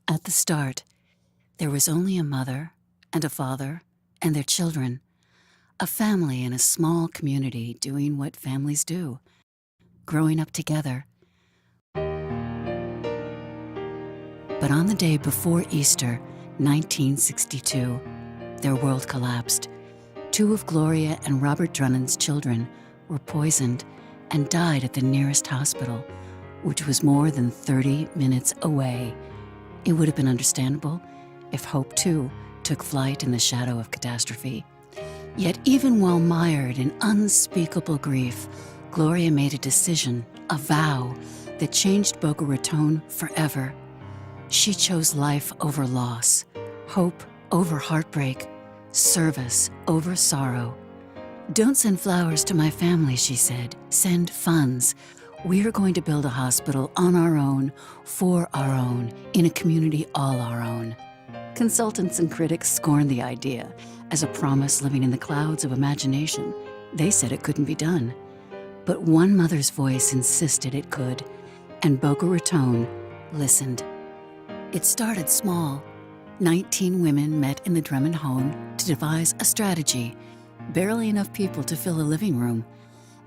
At the start, there was only a mother and a father and their children, a family in a small community doing what families do, growing up together. But on the day before Easter, 1962, their world collapsed. Two of Gloria and Robert Drunen's children were poisoned and died at the nearest hospital, which was more than 30 minutes away. It would have been understandable if Hope, too, took flight in the shadow of catastrophe. Yet even while mired in unspeakable grief, Gloria made a decision, a vow, that changed Boca Raton forever. She chose life over loss, hope over heartbreak, service over sorrow. "Don't send flowers to my family," she said. "Send funds. We're going to build a hospital on our own, for our own, in a community all our own." Consultants and critics scorned the idea as a promise living in the clouds of imagination. They said it couldn't be done. But one mother's voice insisted it could, and Boca Raton listened. It started small. 19 women met in the Drummond home to devise a strategy. Barely enough people to fill a living room.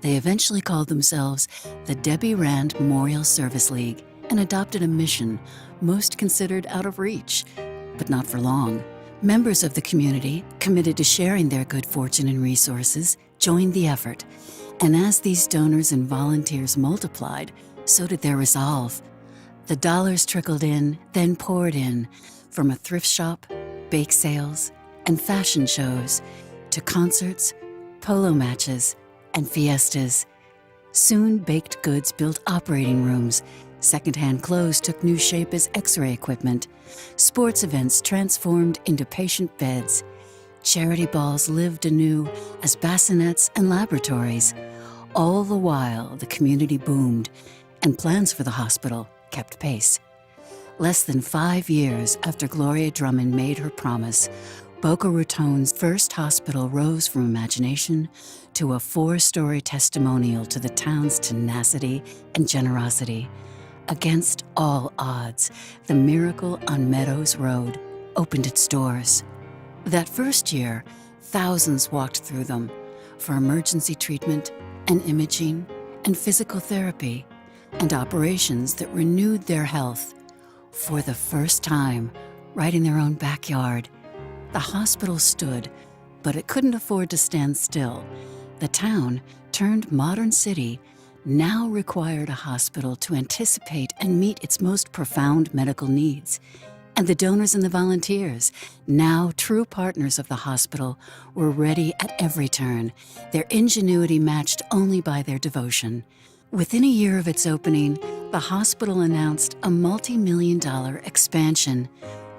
They eventually called themselves the Debbie Rand Memorial Service League and adopted a mission most considered out of reach, but not for long. Members of the community, committed to sharing their good fortune and resources, joined the effort. And as these donors and volunteers multiplied, so did their resolve. The dollars trickled in, then poured in, from a thrift shop, bake sales, and fashion shows, to concerts, polo matches, and fiestas. Soon, baked goods built operating rooms. Secondhand clothes took new shape as X-ray equipment. Sports events transformed into patient beds. Charity balls lived anew as bassinets and laboratories. All the while, the community boomed, and plans for the hospital kept pace. Less than 5 years after Gloria Drummond made her promise, Boca Raton's first hospital rose from imagination to a 4-story testimonial to the town's tenacity and generosity. Against all odds, the Miracle on Meadows Road opened its doors. That first year, thousands walked through them for emergency treatment and imaging and physical therapy and operations that renewed their health. For the first time, right in their own backyard, the hospital stood, but it couldn't afford to stand still. The town, turned modern city, now required a hospital to anticipate and meet its most profound medical needs. And the donors and the volunteers, now true partners of the hospital, were ready at every turn, their ingenuity matched only by their devotion. Within a year of its opening, the hospital announced a multi-million-dollar expansion.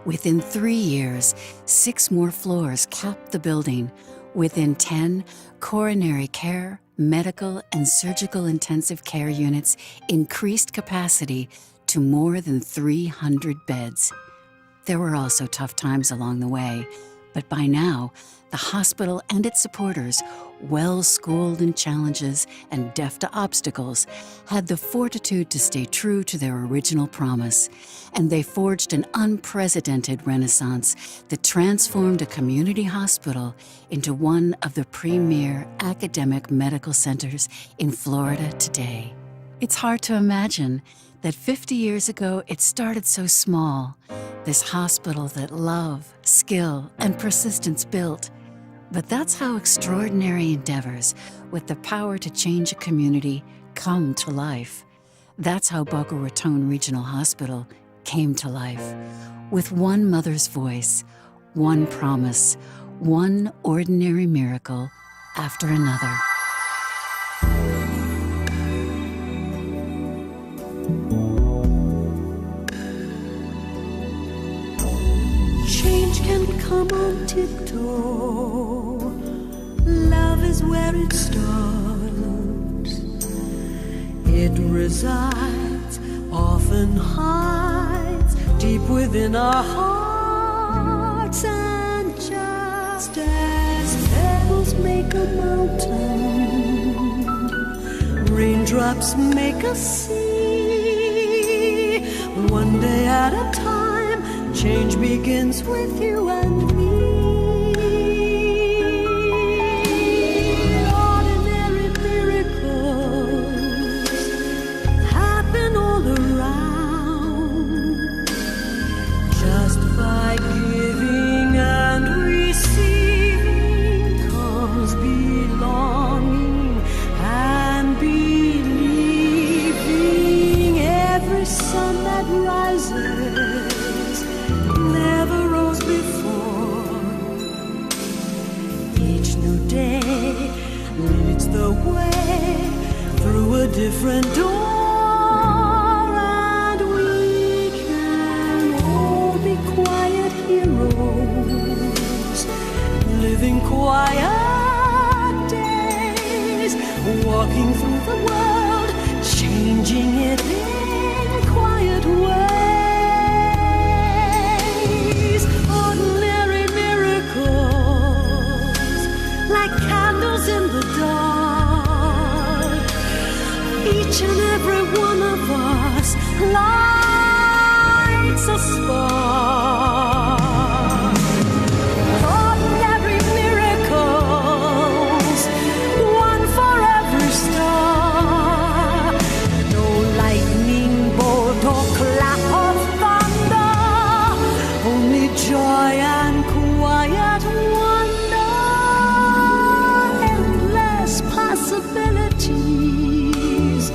Within 3 years, 6 more floors capped the building. Within 10, coronary care, medical, and surgical intensive care units increased capacity to more than 300 beds. There were also tough times along the way, but by now, the hospital and its supporters, well-schooled in challenges and deaf to obstacles, had the fortitude to stay true to their original promise, and they forged an unprecedented renaissance that transformed a community hospital into one of the premier academic medical centers in Florida today. It's hard to imagine that 50 years ago it started so small, this hospital that love, skill, and persistence built. But that's how extraordinary endeavors with the power to change a community come to life. That's how Boca Raton Regional Hospital came to life, with one mother's voice, one promise, one ordinary miracle after another. Change can come on tiptoe. Love is where it starts. It resides, often hides, deep within our hearts. And just as pebbles make a mountain, raindrops make a sea, one day at a time, Change begins with you and me. Ordinary miracles happen all around. Just by giving and receiving comes belonging and believing. Every sun that rises never rose before. Each new day leads the way through a different door, and we can all be quiet heroes, living quiet days, walking through the world, changing it in quiet ways. Ordinary miracles, like candles in the dark. Each and every one of us lights a spark. Ordinary miracles, one for every star. No lightning bolt or clap of thunder, only joy and quiet wonder. Endless possibilities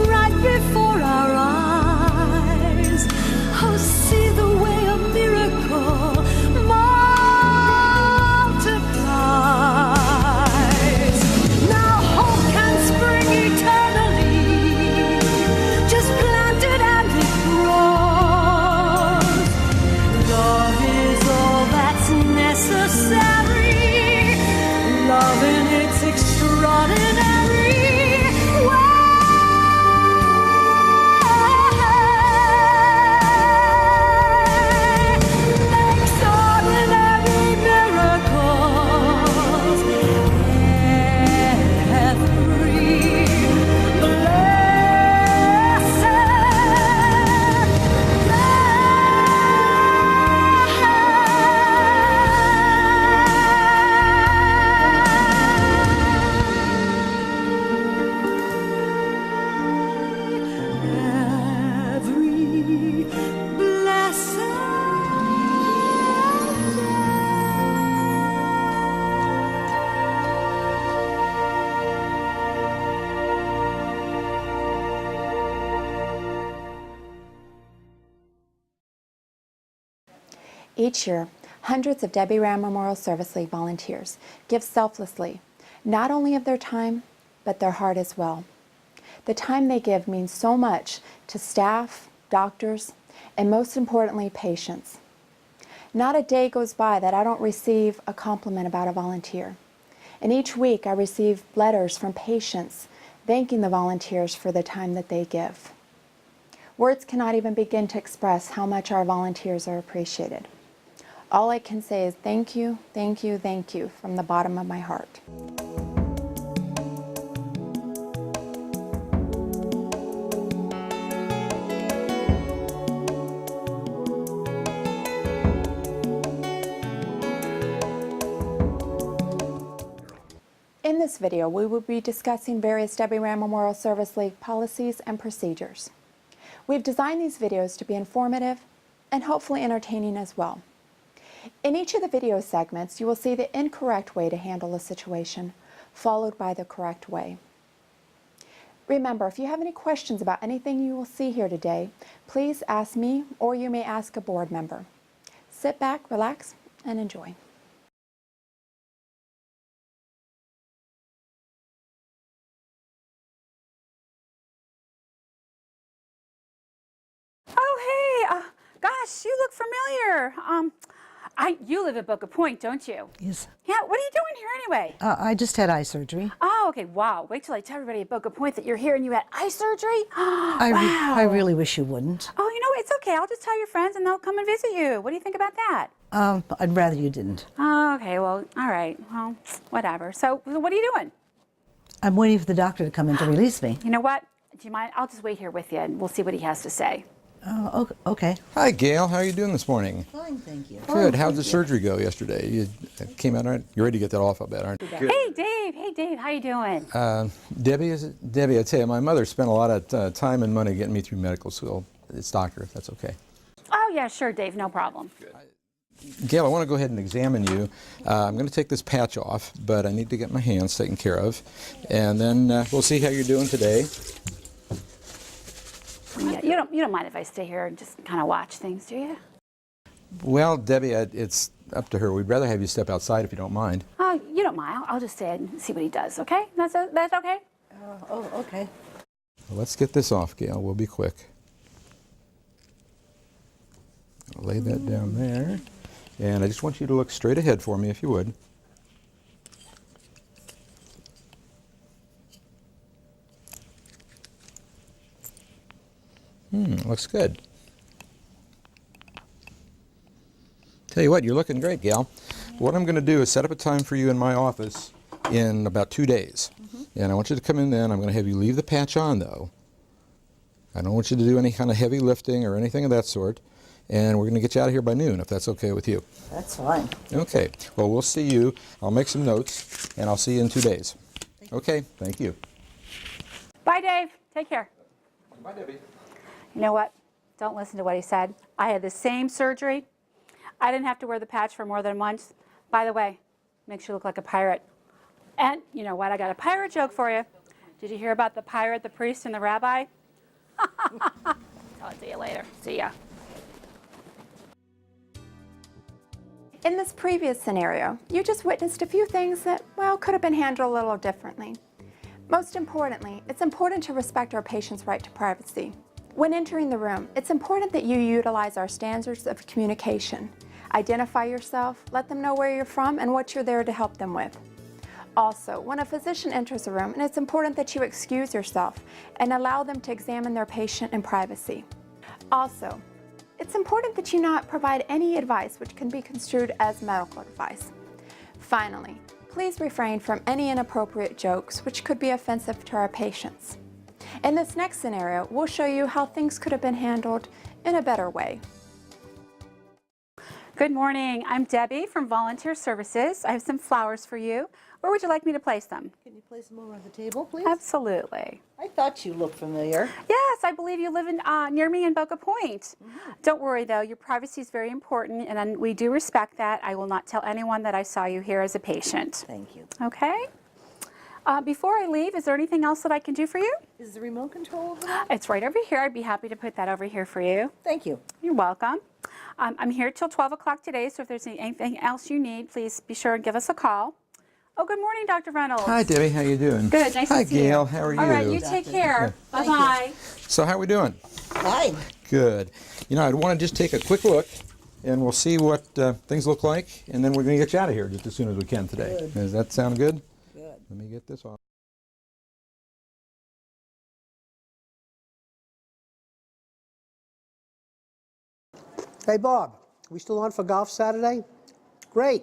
right before our eyes. Oh, see the way a miracle multiplies. Now hope can spring eternally, just planted and it grows. Love is all that's necessary, love in its extraordinary way. Makes ordinary miracles every Each year, hundreds of Debbie Ram Memorial Service League volunteers give selflessly, not only of their time, but their heart as well. The time they give means so much to staff, doctors, and most importantly, patients. Not a day goes by that I don't receive a compliment about a volunteer. And each week I receive letters from patients thanking the volunteers for the time that they give. Words cannot even begin to express how much our volunteers are appreciated. All I can say is thank you, thank you, thank you from the bottom of my heart. In this video, we will be discussing various Debbie Ram Memorial Service League policies and procedures. We've designed these videos to be informative and hopefully entertaining as well. In each of the video segments, you will see the incorrect way to handle a situation, followed by the correct way. Remember, if you have any questions about anything you will see here today, please ask me or you may ask a board member. Sit back, relax, and enjoy. Oh, hey, gosh, you look familiar. You live at Boca Point, don't you? Yes. Yeah, what are you doing here anyway? I just had eye surgery. Oh, okay, wow. Wait till I tell everybody at Boca Point that you're here and you had eye surgery? I really wish you wouldn't. Oh, you know, it's okay. I'll just tell your friends and they'll come and visit you. What do you think about that? I'd rather you didn't. Oh, okay, well, all right. Well, whatever. So what are you doing? I'm waiting for the doctor to come in to release me. You know what? Do you mind? I'll just wait here with you and we'll see what he has to say. Oh, okay. Hi, Gail. How are you doing this morning? Fine, thank you. Good. How'd the surgery go yesterday? You came out all right? You're ready to get that off, I bet, aren't you? Hey, Dave. Hey, Dave. How you doing? Debbie, is it? Debbie, I tell you, my mother spent a lot of time and money getting me through medical school. It's doctor, if that's okay. Oh, yeah, sure, Dave. No problem. Gail, I want to go ahead and examine you. I'm going to take this patch off, but I need to get my hands taken care of. And then we'll see how you're doing today. Yeah, you don't mind if I stay here and just kind of watch things, do you? Well, Debbie, it's up to her. We'd rather have you step outside if you don't mind. Oh, you don't mind. I'll just stay and see what he does, okay? That's okay? Okay. Well, let's get this off, Gail. We'll be quick. I'll lay that down there. And I just want you to look straight ahead for me, if you would. Looks good. Tell you what, you're looking great, Gail. What I'm going to do is set up a time for you in my office in about 2 days. And I want you to come in then. I'm going to have you leave the patch on, though. I don't want you to do any kind of heavy lifting or anything of that sort. And we're going to get you out of here by noon, if that's okay with you. That's fine. Okay. Well, we'll see you. I'll make some notes, and I'll see you in 2 days. Okay. Thank you. Bye, Dave. Take care. Bye, Debbie. You know what? Don't listen to what he said. I had the same surgery. I didn't have to wear the patch for more than once. By the way, makes you look like a pirate. And you know what? I got a pirate joke for you. Did you hear about the pirate, the priest, and the rabbi? Tell it to you later. See ya. In this previous scenario, you just witnessed a few things that, well, could have been handled a little differently. Most importantly, it's important to respect our patient's right to privacy. When entering the room, it's important that you utilize our standards of communication. Identify yourself, let them know where you're from and what you're there to help them with. Also, when a physician enters a room, it's important that you excuse yourself and allow them to examine their patient in privacy. Also, it's important that you not provide any advice which can be construed as medical advice. Finally, please refrain from any inappropriate jokes which could be offensive to our patients. In this next scenario, we'll show you how things could have been handled in a better way. Good morning. I'm Debbie from Volunteer Services. I have some flowers for you. Where would you like me to place them? Can you place them over on the table, please? Absolutely. I thought you looked familiar. Yes, I believe you live in near me in Boca Point. Don't worry, though. Your privacy is very important, and we do respect that. I will not tell anyone that I saw you here as a patient. Thank you. Okay? Before I leave, is there anything else that I can do for you? Is the remote control over there? It's right over here. I'd be happy to put that over here for you. Thank you. You're welcome. I'm here till 12 o'clock today, so if there's anything else you need, please be sure and give us a call. Oh, good morning, Dr. Reynolds. Hi, Debbie. How you doing? Good. Nice Hi, to see you. Gail. How are you? All right, you take care. Thank Bye-bye. So how are we doing? Fine. Good. You know, I'd want to just take a quick look, and we'll see what things look like, and then we're going to get you out of here just as soon as we can today. Good. Does that sound good? Good. Let me get this off. Hey, Bob, we still on for golf Saturday? Great.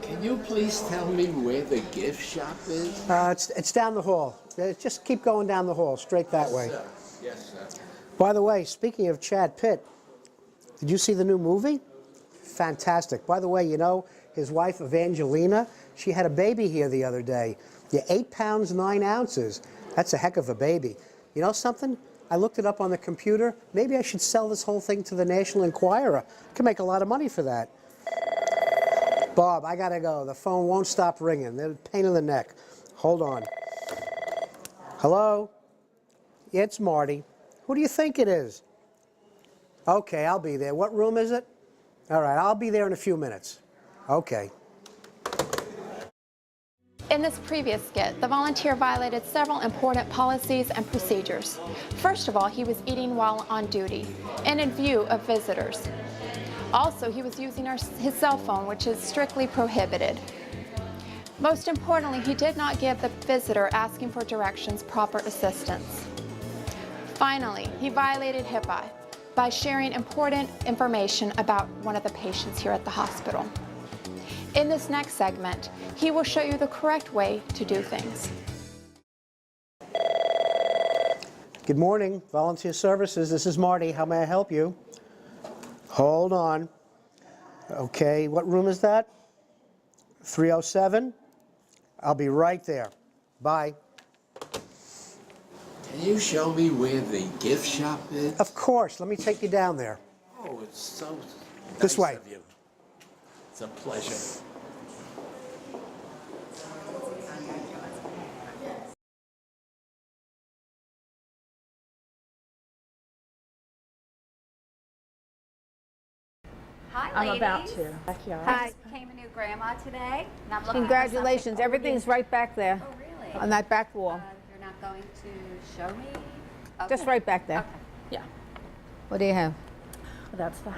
Can you please tell me where the gift shop is? It's down the hall. Just keep going down the hall, straight that way. Yes, sir. By the way, speaking of Chad Pitt, did you see the new movie? Fantastic. By the way, you know, his wife Evangelina, she had a baby here the other day. Yeah, 8 pounds, 9 ounces. That's a heck of a baby. You know something? I looked it up on the computer. Maybe I should sell this whole thing to the National Enquirer. I can make a lot of money for that. Bob, I gotta go. The phone won't stop ringing. They're a pain in the neck. Hold on. Hello? Yeah, it's Marty. Who do you think it is? Okay, I'll be there. What room is it? All right, I'll be there in a few minutes. Okay. In this previous skit, the volunteer violated several important policies and procedures. First of all, he was eating while on duty and in view of visitors. Also, he was using his cell phone, which is strictly prohibited. Most importantly, he did not give the visitor asking for directions proper assistance. Finally, he violated HIPAA by sharing important information about one of the patients here at the hospital. In this next segment, he will show you the correct way to do things. Good morning, Volunteer Services. This is Marty. How may I help you? Hold on. Okay, what room is that? 307? I'll be right there. Bye. Can you show me where the gift shop is? Of course. Let me take you down there. Oh, it's so This nice way. of you. It's a pleasure. Hi, I'm ladies. about to. Backyard. I just became a new grandma today. And I'm looking for Congratulations. something Everything's right back there Oh, really? on that back wall. You're not going to show me? Just Okay. right back there. Okay. Yeah. What do you have? That's the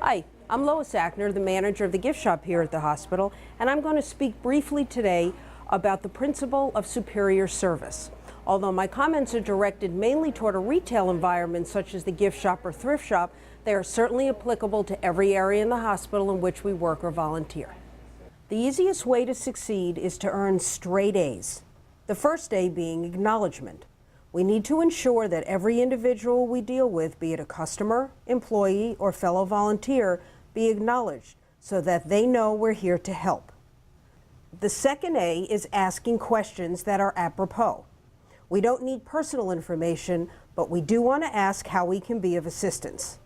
Hi, I'm Lois Ackner, the manager of the gift shop here at the hospital, and I'm going to speak briefly today about the principle of superior service. Although my comments are directed mainly toward a retail environment such as the gift shop or thrift shop, they are certainly applicable to every area in the hospital in which we work or volunteer. The easiest way to succeed is to earn straight A's. The first A being acknowledgement. We need to ensure that every individual we deal with, be it a customer, employee, or fellow volunteer, be acknowledged so that they know we're here to help. The second A is asking questions that are apropos. We don't need personal information, but we do want to ask how we can be of assistance.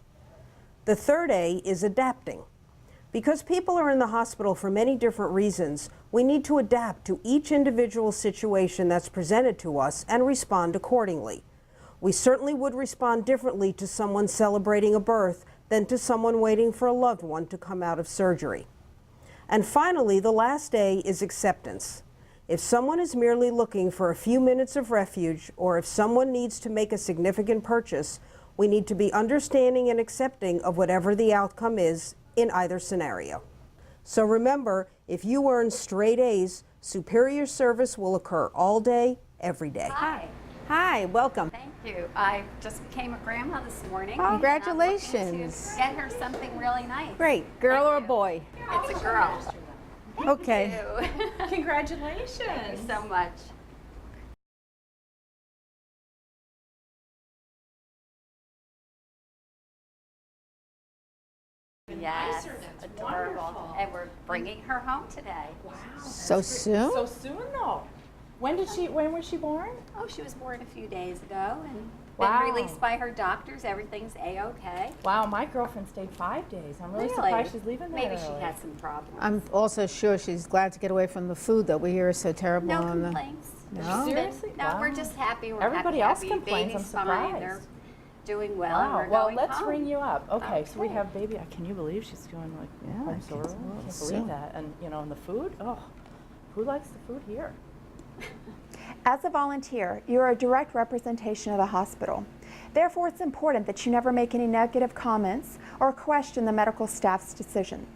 The third A is adapting. Because people are in the hospital for many different reasons, we need to adapt to each individual situation that's presented to us and respond accordingly. We certainly would respond differently to someone celebrating a birth than to someone waiting for a loved one to come out of surgery. And finally, the last A is acceptance. If someone is merely looking for a few minutes of refuge, or if someone needs to make a significant purchase, we need to be understanding and accepting of whatever the outcome is in either scenario. So remember, if you earn straight A's, superior service will occur all day, every day. Hi. Hi, welcome. Thank you. I just became a grandma this morning. Oh, and I'm looking congratulations. to get her something really nice. Great. Girl or a boy? It's a girl. Okay. Congratulations. Thank you so much. Yes, adorable. And we're bringing her home today. So soon? So soon though. When was she born? Oh, she was born a few days ago and Wow. been released by her doctors. Everything's A-okay. Wow, my girlfriend stayed 5 days. I'm really Really? surprised she's leaving that Maybe she early. had some problems. I'm also sure she's glad to get away from the food that we hear is so terrible No on the. complaints. No? Seriously? No, Wow. we're just happy. We're Everybody happy, else happy. complains. Baby's I'm fine. surprised. They're doing well. And Wow. we're Well, going let's home. ring you up. Okay, so we Okay. have baby. Can you believe she's doing like Yeah, home I can't store? believe Can't so. believe that. And and the food. Oh, who likes the food here? As a volunteer, you are a direct representation of the hospital. Therefore, it's important that you never make any negative comments or question the medical staff's decision.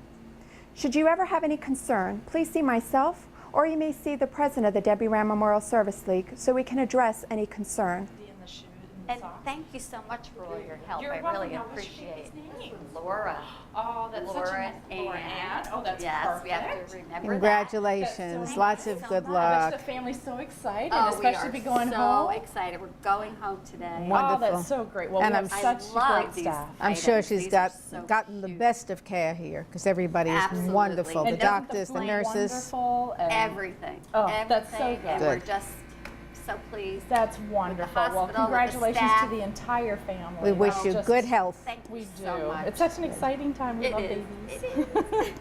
Should you ever have any concern, please see myself, or you may see the president of the Debbie Ram Memorial Service League so we can address any concern. And thank you so much for all your help. You're I welcome. really Now, what's your appreciate baby's it. name? Laura. Oh, that's Laura such a nice Laura Ann. Oh, that's yes, perfect. we have to remember Congratulations. That's so Lots nice. of So good much. Which luck. the family's so excited, that. Oh, especially we to be are going so home. excited. We're going home today. Wonderful. Oh, that's so great. Well, And we I'm have I such love great these staff. I'm sure items. she's These are so gotten the cute. best of care here because everybody is Absolutely. wonderful. The And doesn't doctors, the plane nurses. wonderful and Everything. Oh, Everything. that's so good. And we're Good. just so pleased. That's wonderful. Well, hospital, with the congratulations staff. to the entire family. We wish Well, you just- good health. Thank you We do. so much. It's such an exciting time. We It love is. babies. It is.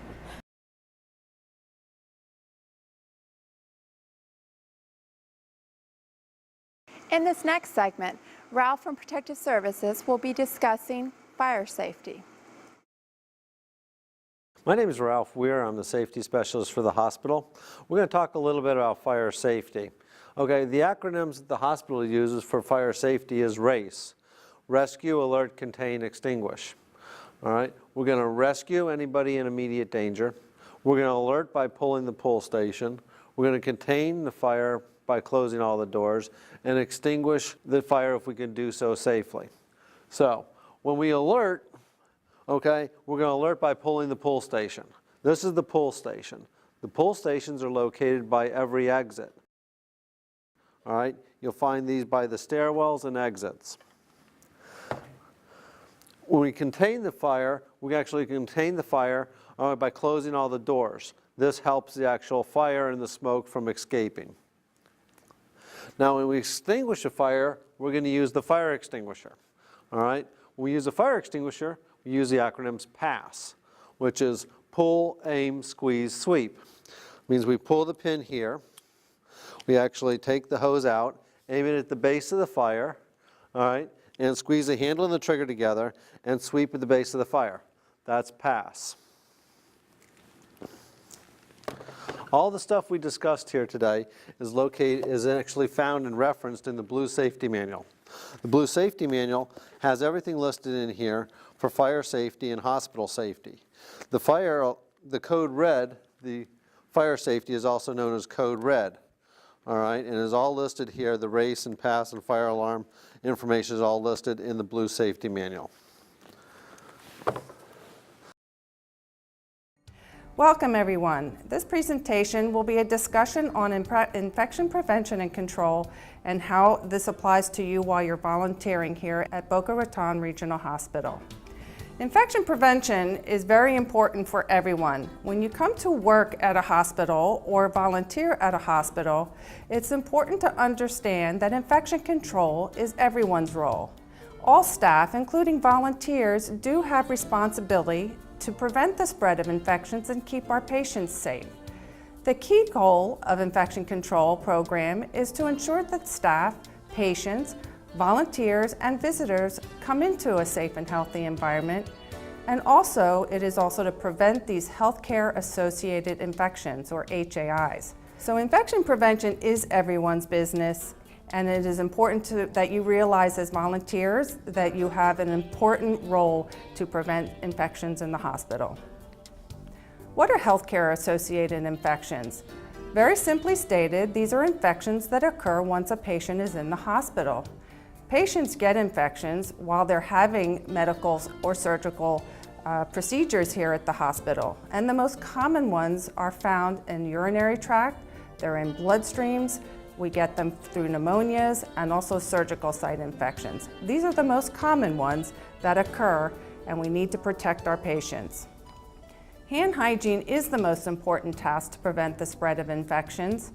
In this next segment, Ralph from Protective Services will be discussing fire safety. My name is Ralph Weir. I'm the safety specialist for the hospital. We're going to talk a little bit about fire safety. Okay, the acronyms that the hospital uses for fire safety is RACE. Rescue, Alert, Contain, Extinguish. All right, we're going to rescue anybody in immediate danger. We're going to alert by pulling the pull station. We're going to contain the fire by closing all the doors and extinguish the fire if we can do so safely. So when we alert, okay, we're going to alert by pulling the pull station. This is the pull station. The pull stations are located by every exit. All right, You'll find these by the stairwells and exits. When we contain the fire, we actually contain the fire by closing all the doors. This helps the actual fire and the smoke from escaping. Now, when we extinguish a fire, we're going to use the fire extinguisher. All right? When we use a fire extinguisher, we use the acronyms PASS, which is pull, aim, squeeze, sweep. It means we pull the pin here. We actually take the hose out, aim it at the base of the fire, all right, and squeeze the handle and the trigger together and sweep at the base of the fire. That's PASS. All the stuff we discussed here today is actually found and referenced in the Blue Safety Manual. The Blue Safety Manual has everything listed in here for fire safety and hospital safety. The code red, the fire safety is also known as code red. All right, and is all listed here. The race and pass and fire alarm information is all listed in the Blue Safety Manual. Welcome everyone. This presentation will be a discussion on infection prevention and control and how this applies to you while you're volunteering here at Boca Raton Regional Hospital. Infection prevention is very important for everyone. When you come to work at a hospital or volunteer at a hospital, it's important to understand that infection control is everyone's role. All staff, including volunteers, do have responsibility to prevent the spread of infections and keep our patients safe. The key goal of infection control program is to ensure that staff, patients, volunteers, and visitors come into a safe and healthy environment. And also, it is also to prevent these healthcare associated infections, or HAIs. So infection prevention is everyone's business, and it is important that you realize as volunteers that you have an important role to prevent infections in the hospital. What are healthcare associated infections? Very simply stated, these are infections that occur once a patient is in the hospital. Patients get infections while they're having medical or surgical procedures here at the hospital. And the most common ones are found in urinary tract, they're in bloodstreams, we get them through pneumonias and also surgical site infections. These are the most common ones that occur, and we need to protect our patients. Hand hygiene is the most important task to prevent the spread of infections.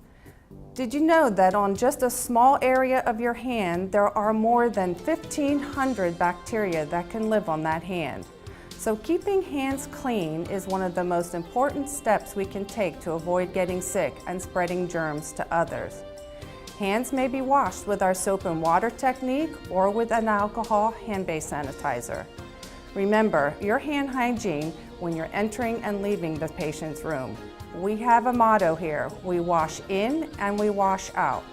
Did you know that on just a small area of your hand, there are more than 1,500 bacteria that can live on that hand? So keeping hands clean is one of the most important steps we can take to avoid getting sick and spreading germs to others. Hands may be washed with our soap and water technique or with an alcohol hand-based sanitizer. Remember, your hand hygiene when you're entering and leaving the patient's room. We have a motto here: we wash in and we wash out.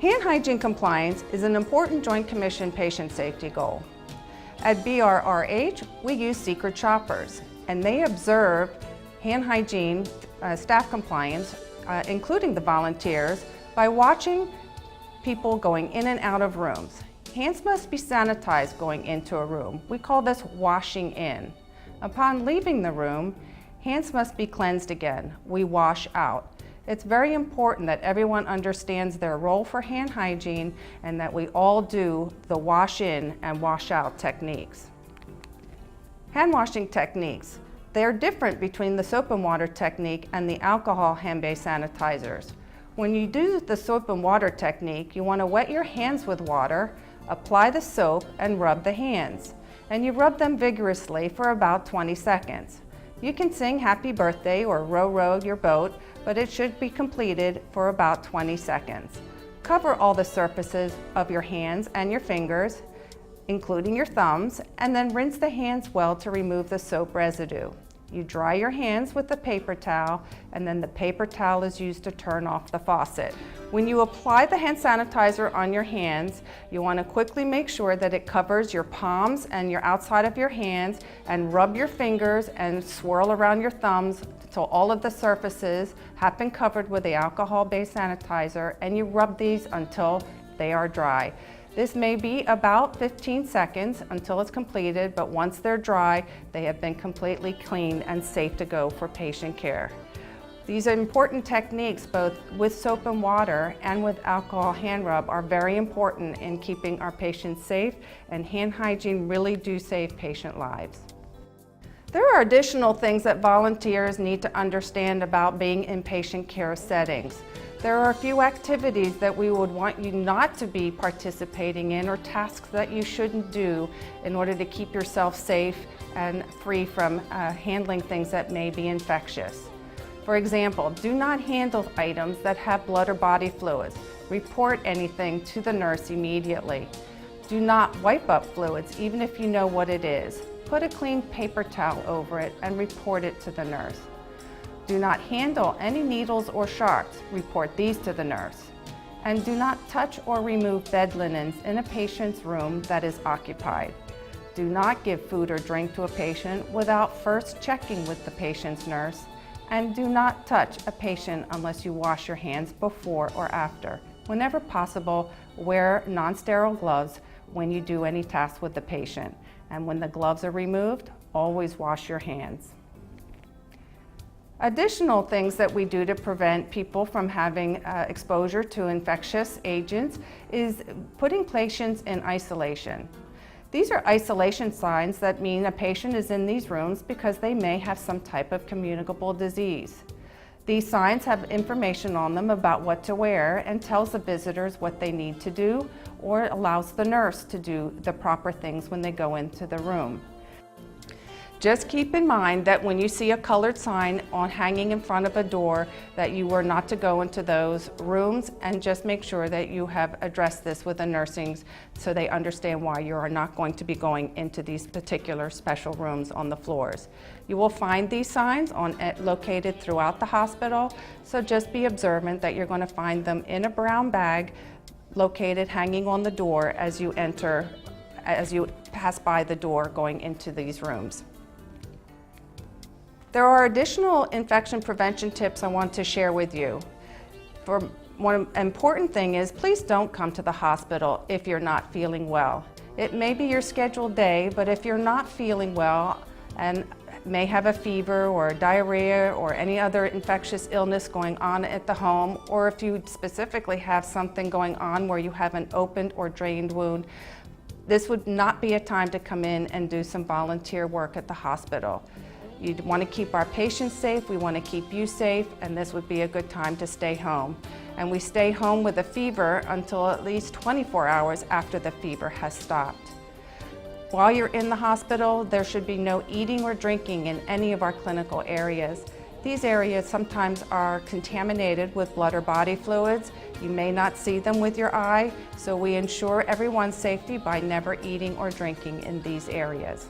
Hand hygiene compliance is an important Joint Commission patient safety goal. At BRRH, we use secret shoppers, and they observe hand hygiene staff compliance, including the volunteers, by watching people going in and out of rooms. Hands must be sanitized going into a room. We call this washing in. Upon leaving the room, hands must be cleansed again. We wash out. It's very important that everyone understands their role for hand hygiene and that we all do the wash in and wash out techniques. Hand washing techniques. They are different between the soap and water technique and the alcohol hand-based sanitizers. When you do the soap and water technique, you want to wet your hands with water, apply the soap, and rub the hands. And you rub them vigorously for about 20 seconds. You can sing happy birthday or row row your boat, but it should be completed for about 20 seconds. Cover all the surfaces of your hands and your fingers, including your thumbs, and then rinse the hands well to remove the soap residue. You dry your hands with the paper towel, and then the paper towel is used to turn off the faucet. When you apply the hand sanitizer on your hands, you want to quickly make sure that it covers your palms and your outside of your hands, and rub your fingers and swirl around your thumbs until all of the surfaces have been covered with the alcohol-based sanitizer, and you rub these until they are dry. This may be about 15 seconds until it's completed, but once they're dry, they have been completely cleaned and safe to go for patient care. These important techniques, both with soap and water and with alcohol hand rub, are very important in keeping our patients safe, and hand hygiene really do save patient lives. There are additional things that volunteers need to understand about being in patient care settings. There are a few activities that we would want you not to be participating in, or tasks that you shouldn't do in order to keep yourself safe and free from handling things that may be infectious. For example, do not handle items that have blood or body fluids. Report anything to the nurse immediately. Do not wipe up fluids, even if you know what it is. Put a clean paper towel over it and report it to the nurse. Do not handle any needles or sharps. Report these to the nurse. And do not touch or remove bed linens in a patient's room that is occupied. Do not give food or drink to a patient without first checking with the patient's nurse. And do not touch a patient unless you wash your hands before or after. Whenever possible, wear non-sterile gloves when you do any tasks with the patient. And when the gloves are removed, always wash your hands. Additional things that we do to prevent people from having exposure to infectious agents is putting patients in isolation. These are isolation signs that mean a patient is in these rooms because they may have some type of communicable disease. These signs have information on them about what to wear and tells the visitors what they need to do, or allows the nurse to do the proper things when they go into the room. Just keep in mind that when you see a colored sign hanging in front of a door, that you are not to go into those rooms, and just make sure that you have addressed this with the nursing so they understand why you are not going to be going into these particular special rooms on the floors. You will find these signs located throughout the hospital, so just be observant that you're going to find them in a brown bag located hanging on the door as you pass by the door going into these rooms. There are additional infection prevention tips I want to share with you. One important thing is, please don't come to the hospital if you're not feeling well. It may be your scheduled day, but if you're not feeling well and may have a fever or diarrhea or any other infectious illness going on at the home, or if you specifically have something going on where you have an opened or drained wound, this would not be a time to come in and do some volunteer work at the hospital. You want to keep our patients safe, we want to keep you safe, and this would be a good time to stay home. And we stay home with a fever until at least 24 hours after the fever has stopped. While you're in the hospital, there should be no eating or drinking in any of our clinical areas. These areas sometimes are contaminated with blood or body fluids. You may not see them with your eye, so we ensure everyone's safety by never eating or drinking in these areas.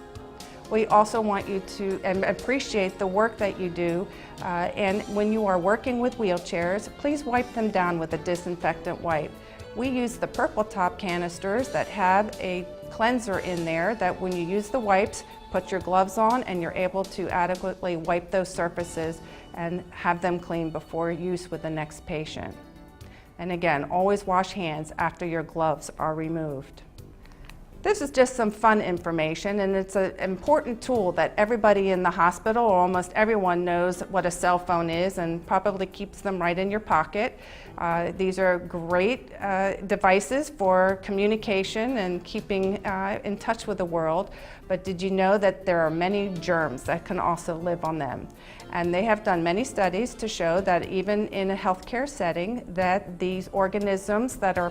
We also want you to appreciate the work that you do, and when you are working with wheelchairs, please wipe them down with a disinfectant wipe. We use the purple top canisters that have a cleanser in there that when you use the wipes, put your gloves on and you're able to adequately wipe those surfaces and have them clean before use with the next patient. And again, always wash hands after your gloves are removed. This is just some fun information, and it's an important tool that everybody in the hospital, or almost everyone, knows what a cell phone is and probably keeps them right in your pocket. These are great devices for communication and keeping in touch with the world, but did you know that there are many germs that can also live on them? And they have done many studies to show that even in a healthcare setting, that these organisms that are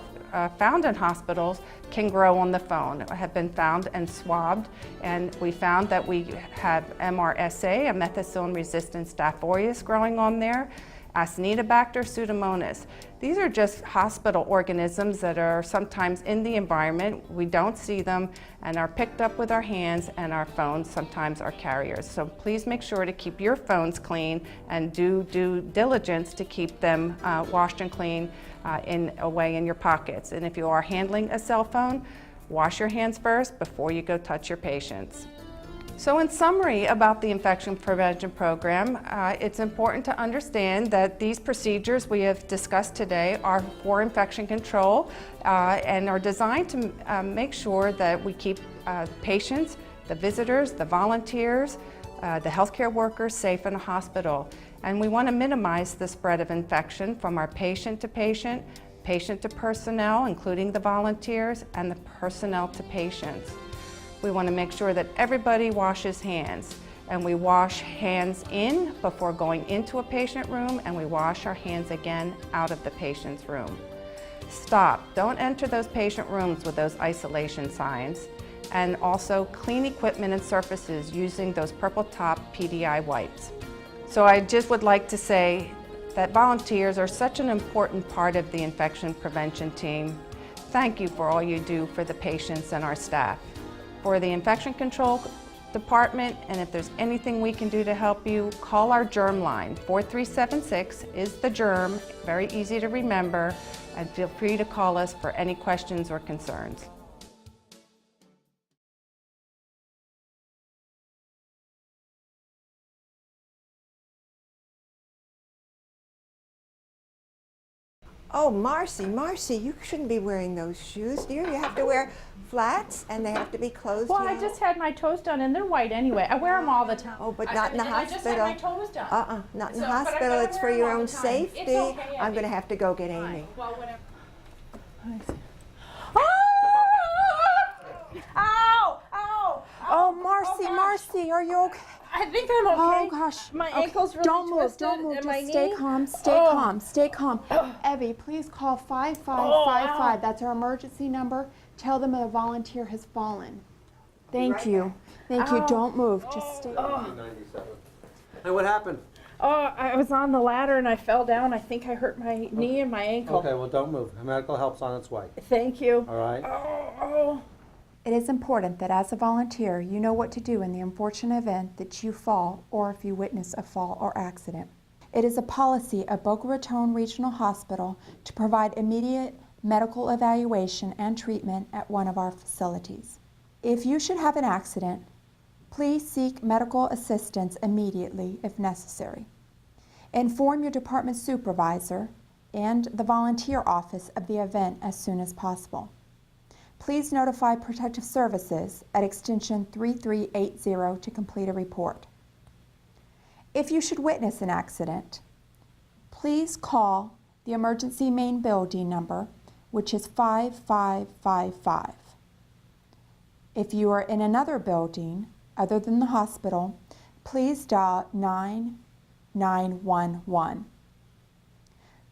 found in hospitals can grow on the phone, have been found and swabbed, and we found that we have MRSA, a methicillin-resistant Staph aureus, growing on there, Acinetobacter, Pseudomonas. These are just hospital organisms that are sometimes in the environment. We don't see them and are picked up with our hands, and our phones sometimes are carriers. So please make sure to keep your phones clean and do due diligence to keep them washed and clean away in your pockets. And if you are handling a cell phone, wash your hands first before you go touch your patients. So in summary about the infection prevention program, it's important to understand that these procedures we have discussed today are for infection control and are designed to make sure that we keep patients, the visitors, the volunteers, the healthcare workers safe in the hospital. And we want to minimize the spread of infection from our patient to patient, patient to personnel, including the volunteers, and the personnel to patients. We want to make sure that everybody washes hands, and we wash hands in before going into a patient room, and we wash our hands again out of the patient's room. Stop. Don't enter those patient rooms with those isolation signs. And also clean equipment and surfaces using those purple top PDI wipes. So I just would like to say that volunteers are such an important part of the infection prevention team. Thank you for all you do for the patients and our staff. For the infection control department, and if there's anything we can do to help you, call our germ line. 4376 is the germ, very easy to remember, and feel free to call us for any questions or concerns. Oh, Marcy, you shouldn't be wearing those shoes, dear. You have to wear flats, and they have to be closed. Well, I just had my toes done, and they're white anyway. I wear them all the time. Oh, but not in the hospital. I just had my toes done. Not in the hospital. It's for your own safety. It's okay, I'm going to have to go get Amy. Well, whatever. Ow! Ow! Oh, Marcy, are you okay? I think I'm okay. Oh gosh. My ankle's really don't move, twisted. don't move. And Just my stay knee. calm, stay calm. Evie, please call 5555. That's our emergency number. Tell them a volunteer has fallen. Thank you. Thank you. Don't move. Just stay calm. And what happened? Oh, I was on the ladder and I fell down. I think I hurt my knee and my ankle. Okay, well, don't move. Medical help's on its way. Thank you. All right? Oh. It is important that as a volunteer, you know what to do in the unfortunate event that you fall or if you witness a fall or accident. It is a policy of Boca Raton Regional Hospital to provide immediate medical evaluation and treatment at one of our facilities. If you should have an accident, please seek medical assistance immediately if necessary. Inform your department supervisor and the volunteer office of the event as soon as possible. Please notify Protective Services at extension 3380 to complete a report. If you should witness an accident, please call the emergency main building number, which is 5555. If you are in another building other than the hospital, please dial 9911.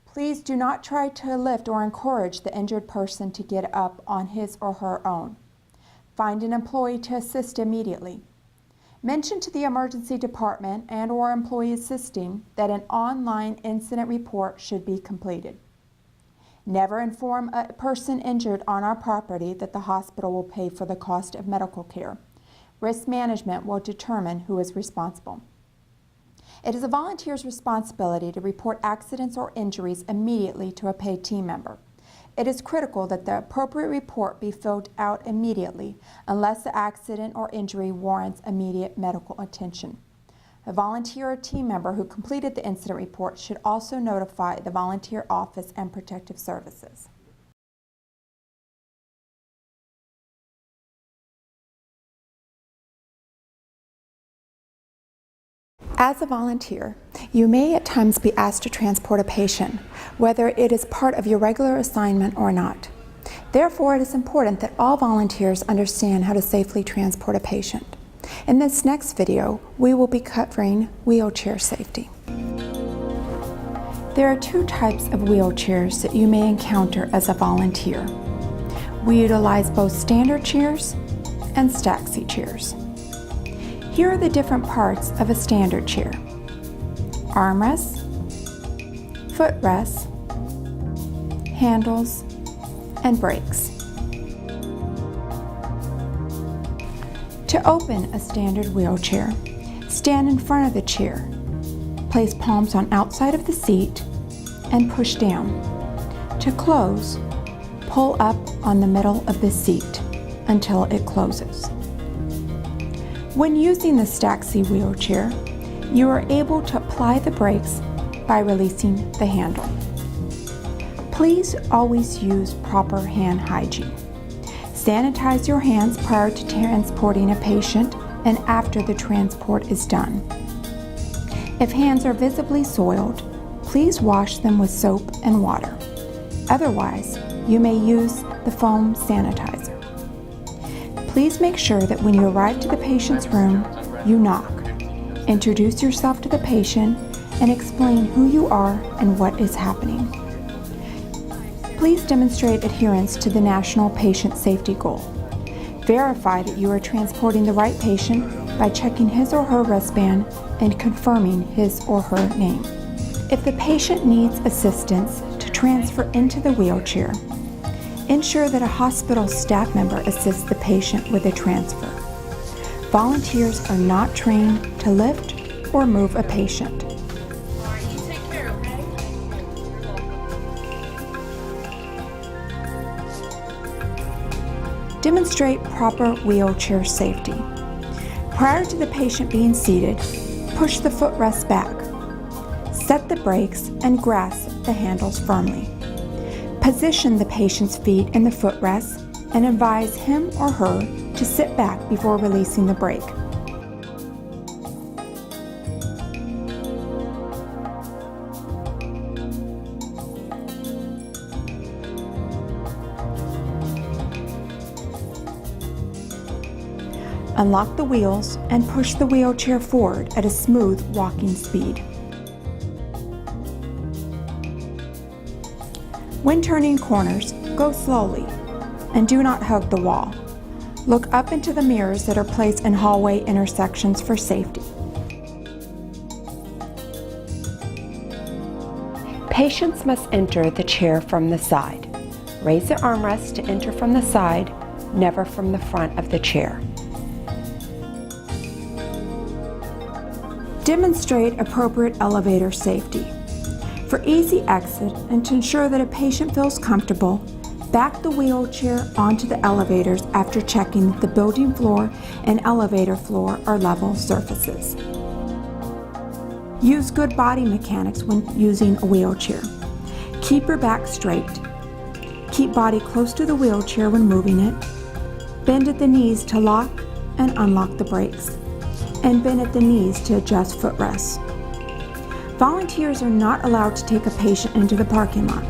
Please do not try to lift or encourage the injured person to get up on his or her own. Find an employee to assist immediately. Mention to the emergency department and/or employee assisting that an online incident report should be completed. Never inform a person injured on our property that the hospital will pay for the cost of medical care. Risk management will determine who is responsible. It is a volunteer's responsibility to report accidents or injuries immediately to a paid team member. It is critical that the appropriate report be filled out immediately unless the accident or injury warrants immediate medical attention. A volunteer or team member who completed the incident report should also notify the volunteer office and Protective Services. As a volunteer, you may at times be asked to transport a patient, whether it is part of your regular assignment or not. Therefore, it is important that all volunteers understand how to safely transport a patient. In this next video, we will be covering wheelchair safety. There are two types of wheelchairs that you may encounter as a volunteer. We utilize both standard chairs and Staxi chairs. Here are the different parts of a standard chair: armrests, footrests, handles, and brakes. To open a standard wheelchair, stand in front of the chair, place palms on outside of the seat, and push down. To close, pull up on the middle of the seat until it closes. When using the Staxi wheelchair, you are able to apply the brakes by releasing the handle. Please always use proper hand hygiene. Sanitize your hands prior to transporting a patient and after the transport is done. If hands are visibly soiled, please wash them with soap and water. Otherwise, you may use the foam sanitizer. Please make sure that when you arrive to the patient's room, you knock. Introduce yourself to the patient and explain who you are and what is happening. Please demonstrate adherence to the National Patient Safety Goal. Verify that you are transporting the right patient by checking his or her wristband and confirming his or her name. If the patient needs assistance to transfer into the wheelchair, ensure that a hospital staff member assists the patient with a transfer. Volunteers are not trained to lift or move a patient. Demonstrate proper wheelchair safety. Prior to the patient being seated, push the footrest back. Set the brakes and grasp the handles firmly. Position the patient's feet in the footrest and advise him or her to sit back before releasing the brake. Unlock the wheels and push the wheelchair forward at a smooth walking speed. When turning corners, go slowly and do not hug the wall. Look up into the mirrors that are placed in hallway intersections for safety. Patients must enter the chair from the side. Raise the armrest to enter from the side, never from the front of the chair. Demonstrate appropriate elevator safety. For easy exit and to ensure that a patient feels comfortable, back the wheelchair onto the elevators after checking that the building floor and elevator floor are level surfaces. Use good body mechanics when using a wheelchair. Keep your back straight. Keep body close to the wheelchair when moving it. Bend at the knees to lock and unlock the brakes. And bend at the knees to adjust footrests. Volunteers are not allowed to take a patient into the parking lot.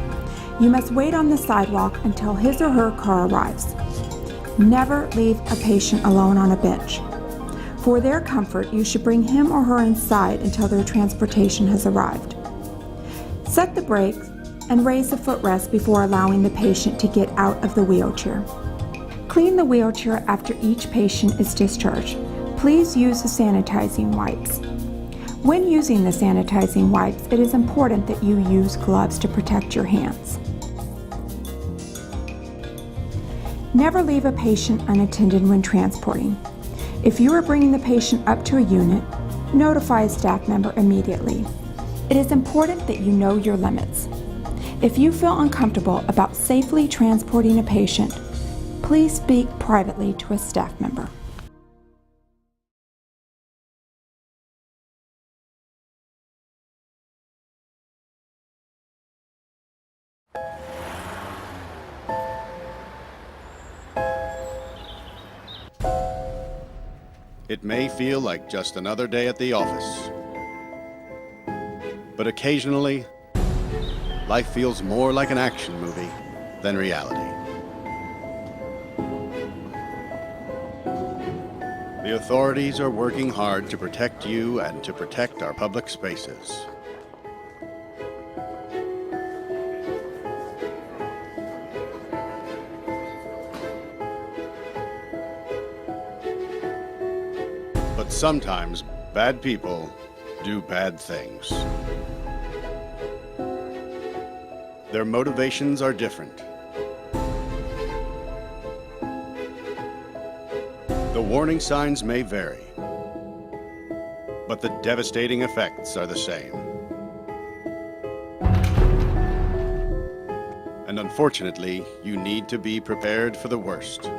You must wait on the sidewalk until his or her car arrives. Never leave a patient alone on a bench. For their comfort, you should bring him or her inside until their transportation has arrived. Set the brakes and raise the footrest before allowing the patient to get out of the wheelchair. Clean the wheelchair after each patient is discharged. Please use the sanitizing wipes. When using the sanitizing wipes, it is important that you use gloves to protect your hands. Never leave a patient unattended when transporting. If you are bringing the patient up to a unit, notify a staff member immediately. It is important that you know your limits. If you feel uncomfortable about safely transporting a patient, please speak privately to a staff member. It may feel like just another day at the office, but occasionally, life feels more like an action movie than reality. The authorities are working hard to protect you and to protect our public spaces. But sometimes bad people do bad things. Their motivations are different. The warning signs may vary, but the devastating effects are the same. And unfortunately, you need to be prepared for the worst.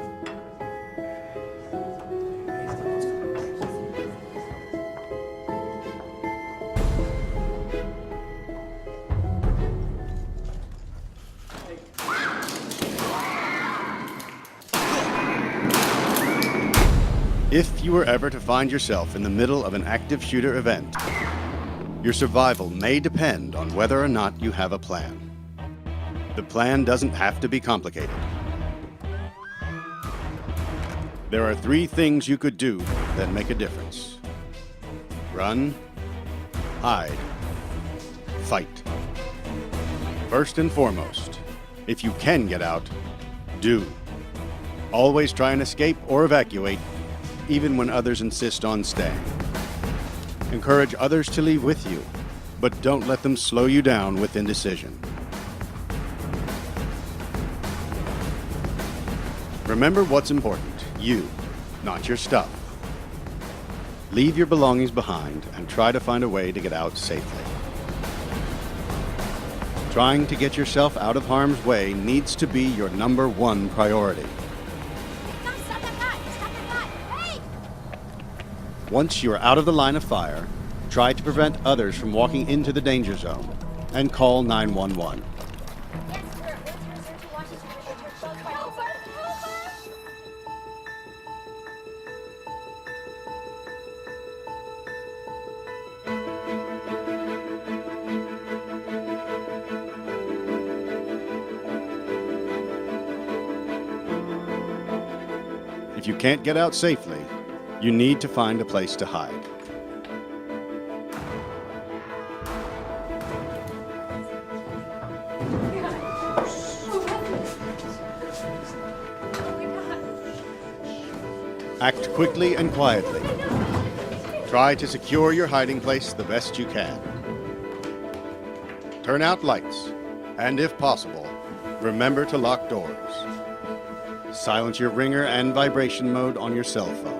If you were ever to find yourself in the middle of an active shooter event, your survival may depend on whether or not you have a plan. The plan doesn't have to be complicated. There are 3 things you could do that make a difference. Run, hide, fight. First and foremost, if you can get out, do. Always try and escape or evacuate, even when others insist on staying. Encourage others to leave with you, but don't let them slow you down with indecision. Remember what's important. You, not your stuff. Leave your belongings behind and try to find a way to get out safely. Trying to get yourself out of harm's way needs to be your #1 priority. Once you are out of the line of fire, try to prevent others from walking into the danger zone and call 911. If you can't get out safely, you need to find a place to hide. Act quickly and quietly. Try to secure your hiding place the best you can. Turn out lights, and if possible, remember to lock doors. Silence your ringer and vibration mode on your cell phone.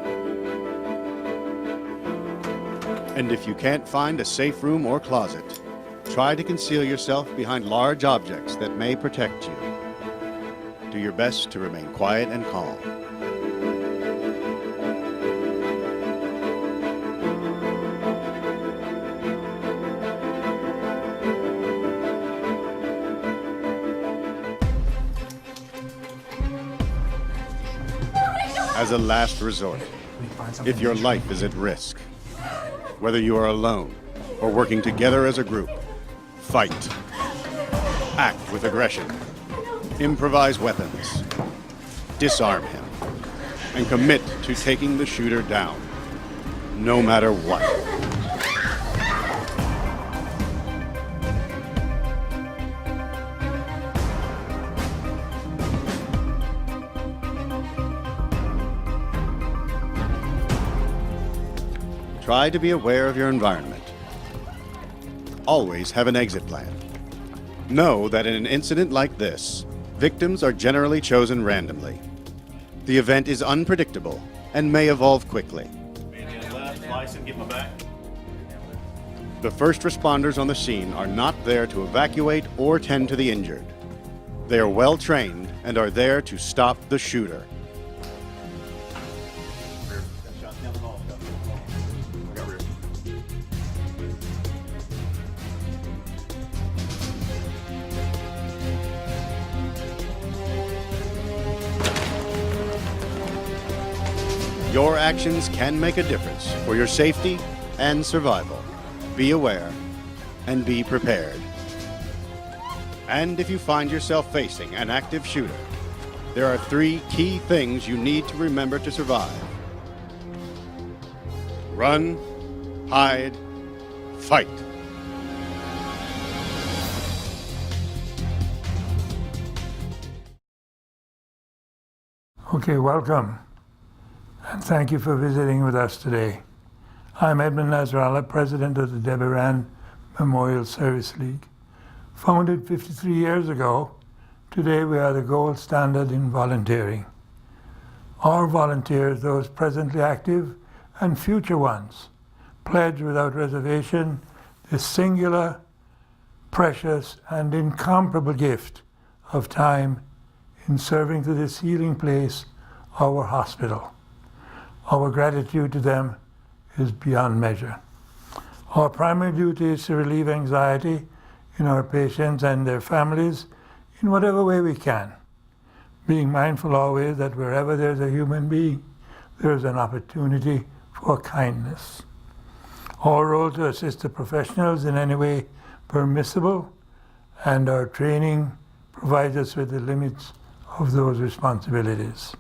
And if you can't find a safe room or closet, try to conceal yourself behind large objects that may protect you. Do your best to remain quiet and calm. As a last resort, if your life is at risk, whether you are alone or working together as a group, fight. Act with aggression. Improvise weapons. Disarm him. And commit to taking the shooter down, no matter what. Try to be aware of your environment. Always have an exit plan. Know that in an incident like this, victims are generally chosen randomly. The event is unpredictable and may evolve quickly. The first responders on the scene are not there to evacuate or tend to the injured. They are well trained and are there to stop the shooter. Your actions can make a difference for your safety and survival. Be aware and be prepared. And if you find yourself facing an active shooter, there are 3 key things you need to remember to survive. Run, hide, fight. Okay, welcome. And thank you for visiting with us today. I'm Edmund Nasrallah, president of the Debbie Rand Memorial Service League. Founded 53 years ago, today we are the gold standard in volunteering. Our volunteers, those presently active and future ones, pledge without reservation this singular, precious, and incomparable gift of time in serving to this healing place, our hospital. Our gratitude to them is beyond measure. Our primary duty is to relieve anxiety in our patients and their families in whatever way we can, being mindful always that wherever there's a human being, there is an opportunity for kindness. Our role to assist the professionals in any way permissible, and our training provides us with the limits of those responsibilities.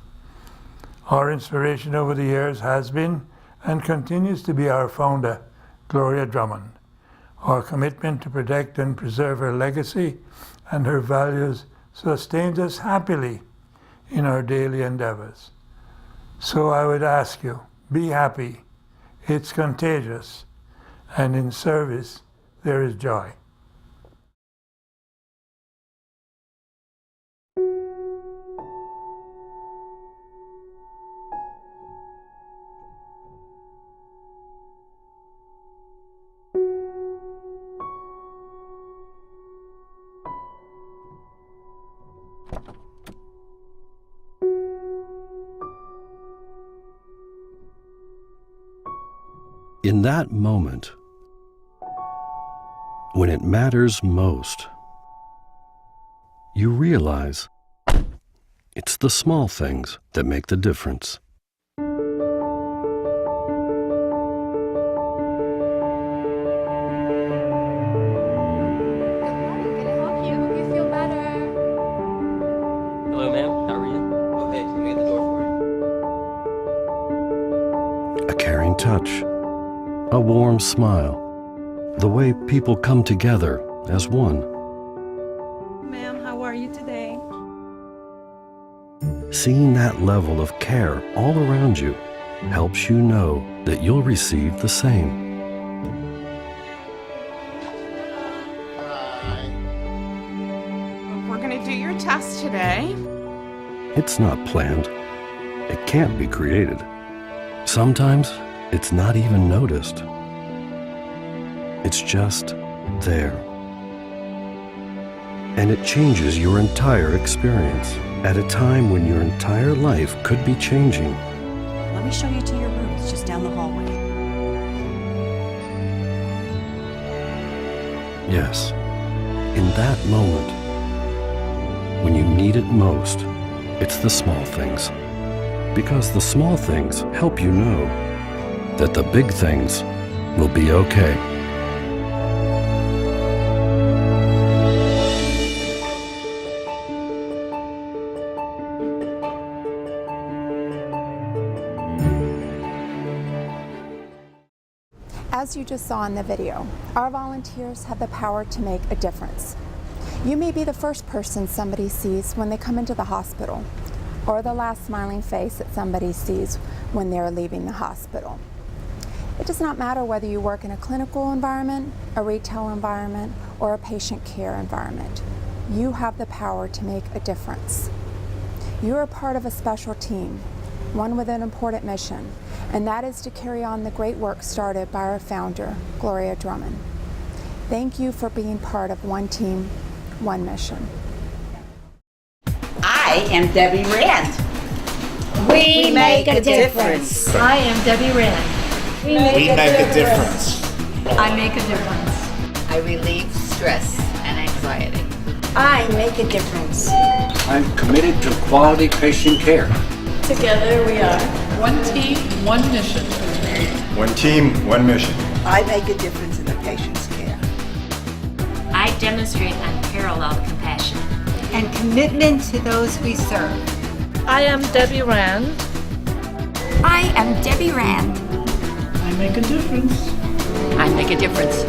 Our inspiration over the years has been and continues to be our founder, Gloria Drummond. Our commitment to protect and preserve her legacy and her values sustains us happily in our daily endeavors. So I would ask you, be happy. It's contagious, and in service there is joy. In that moment, when it matters most, you realize it's the small things that make the difference. Hello, ma'am. How are you? Okay, can we get the door for you? A caring touch, a warm smile, the way people come together as one. Ma'am, how are you today? Seeing that level of care all around you helps you know that you'll receive the same. We're going to do your test today. It's not planned. It can't be created. Sometimes it's not even noticed. It's just there. And it changes your entire experience at a time when your entire life could be changing. Let me show you to your room. It's just down the hallway. Yes, in that moment, when you need it most, it's the small things. Because the small things help you know that the big things will be okay. As you just saw in the video, our volunteers have the power to make a difference. You may be the first person somebody sees when they come into the hospital, or the last smiling face that somebody sees when they're leaving the hospital. It does not matter whether you work in a clinical environment, a retail environment, or a patient care environment. You have the power to make a difference. You are part of a special team, one with an important mission, and that is to carry on the great work started by our founder, Gloria Drummond. Thank you for being part of one team, one mission. I am Debbie Rand. We make a difference. I am Debbie Rand. We make a difference. I make a difference. I relieve stress and anxiety. I make a difference. I'm committed to quality patient care. Together we are one team, one mission. One team, one mission. I make a difference in the patient's care. I demonstrate unparalleled compassion And commitment to those we serve. I am Debbie Rand. I am Debbie Rand. I make a difference. I make a difference.